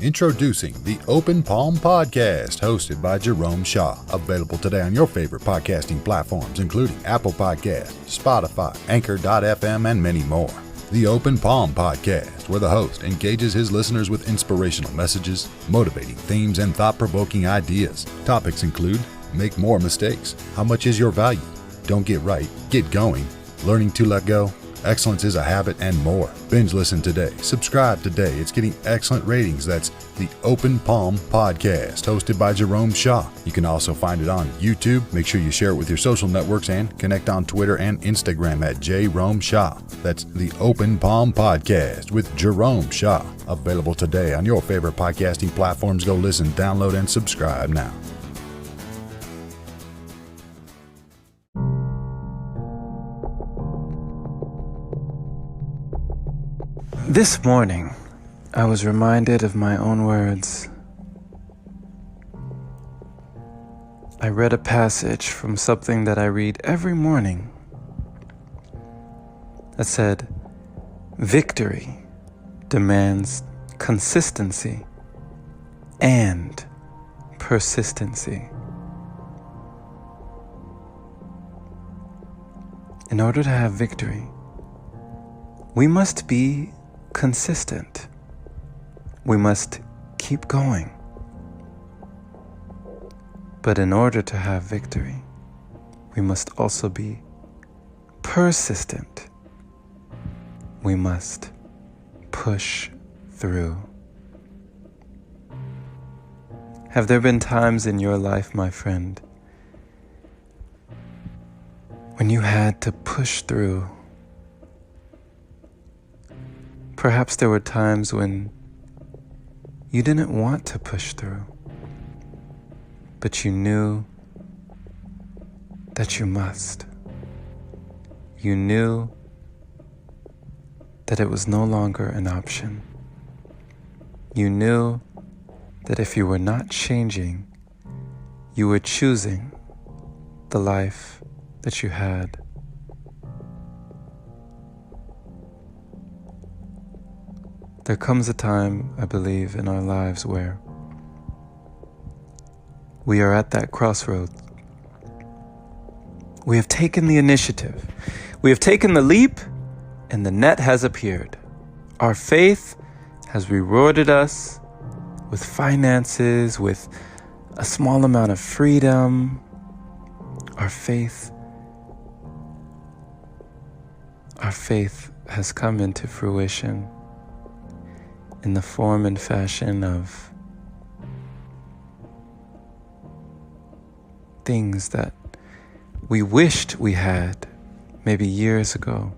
Introducing the Open Palm Podcast, hosted by Jerome Shaw. Available today on your favorite podcasting platforms, including Apple Podcasts, Spotify, Anchor.fm, and many more. The Open Palm Podcast, where the host engages his listeners with inspirational messages, motivating themes, and thought-provoking ideas. Topics include: make more mistakes, how much is your value, don't get right, get going, learning to let go, excellence is a habit, and more. Binge listen today. Subscribe today. It's getting excellent ratings. That's the Open Palm Podcast, hosted by Jerome Shaw. You can also find it on YouTube. Make sure you share it with your social networks and connect on Twitter and Instagram at Jerome Shaw. That's the Open Palm Podcast with Jerome Shaw. Available today on your favorite podcasting platforms. Go listen, download, and subscribe now. This morning, I was reminded of my own words. I read a passage from something that I read every morning that said, "Victory demands consistency and persistency." In order to have victory, we must be consistent. We must keep going. But in order to have victory, we must also be persistent. We must push through. Have there been times in your life, my friend, when you had to push through? Perhaps there were times when you didn't want to push through, but you knew that you must. You knew that it was no longer an option. You knew that if you were not changing, you were choosing the life that you had. There comes a time, I believe, in our lives where we are at that crossroads. We have taken the initiative. We have taken the leap, and the net has appeared. Our faith has rewarded us with finances, with a small amount of freedom. Our faith has come into fruition in the form and fashion of things that we wished we had maybe years ago.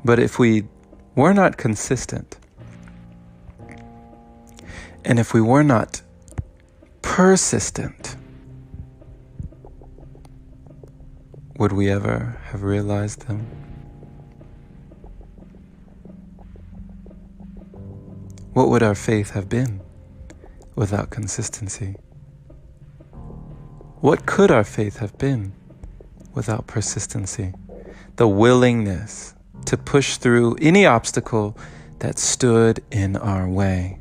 But if we were not consistent, and if we were not persistent, would we ever have realized them? What would our faith have been without consistency? What could our faith have been without persistency? The willingness to push through any obstacle that stood in our way.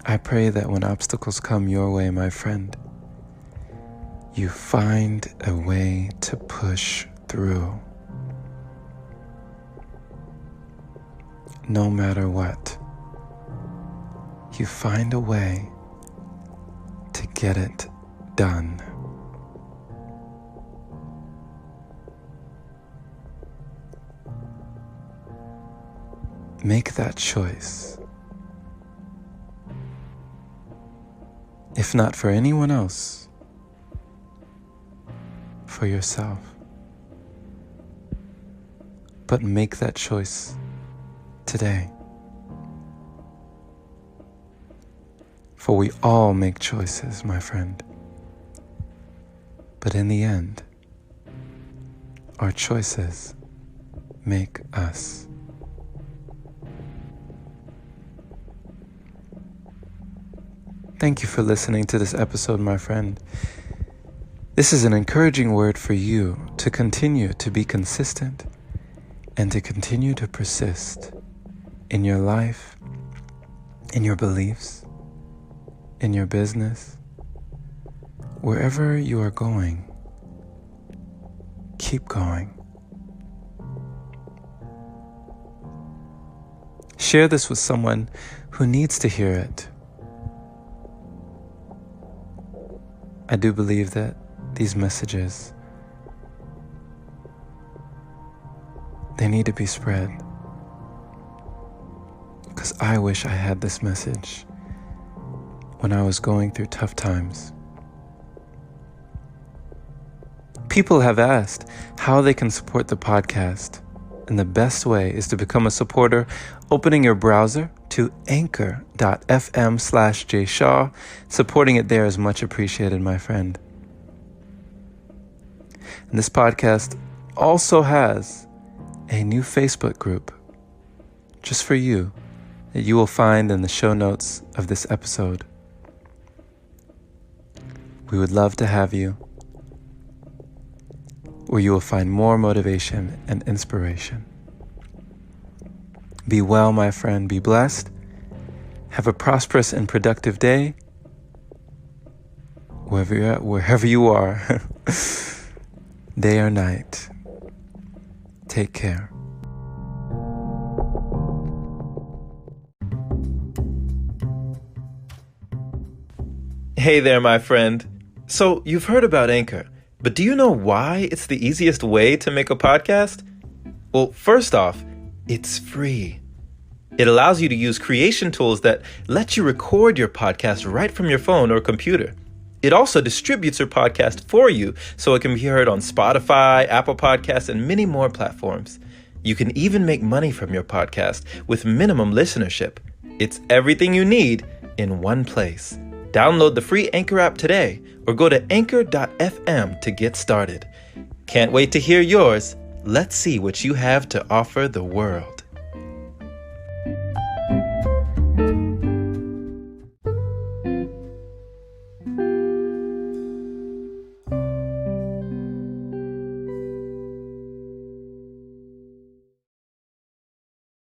I pray that when obstacles come your way, my friend, you find a way to push through. No matter what, you find a way to get it done. Make that choice. If not for anyone else, for yourself. But make that choice today. For we all make choices, my friend. But in the end, our choices make us. Thank you for listening to this episode, my friend. This is an encouraging word for you to continue to be consistent and to continue to persist in your life, in your beliefs, in your business, wherever you are going. Keep going. Share this with someone who needs to hear it. I do believe that these messages, they need to be spread. Because I wish I had this message when I was going through tough times. People have asked how they can support the podcast, and the best way is to become a supporter, opening your browser to anchor.fm/jshaw. Supporting it there is much appreciated, my friend. And this podcast also has a new Facebook group just for you that you will find in the show notes of this episode. We would love to have you, where you will find more motivation and inspiration. Be well, my friend. Be blessed. Have a prosperous and productive day, wherever you are, day or night. Take care. Hey there, my friend. So you've heard about Anchor, but do you know why it's the easiest way to make a podcast? Well, first off, it's free. It allows you to use creation tools that let you record your podcast right from your phone or computer. It also distributes your podcast for you so it can be heard on Spotify, Apple Podcasts, and many more platforms. You can even make money from your podcast with minimum listenership. It's everything you need in one place. Download the free Anchor app today or go to anchor.fm to get started. Can't wait to hear yours. Let's see what you have to offer the world.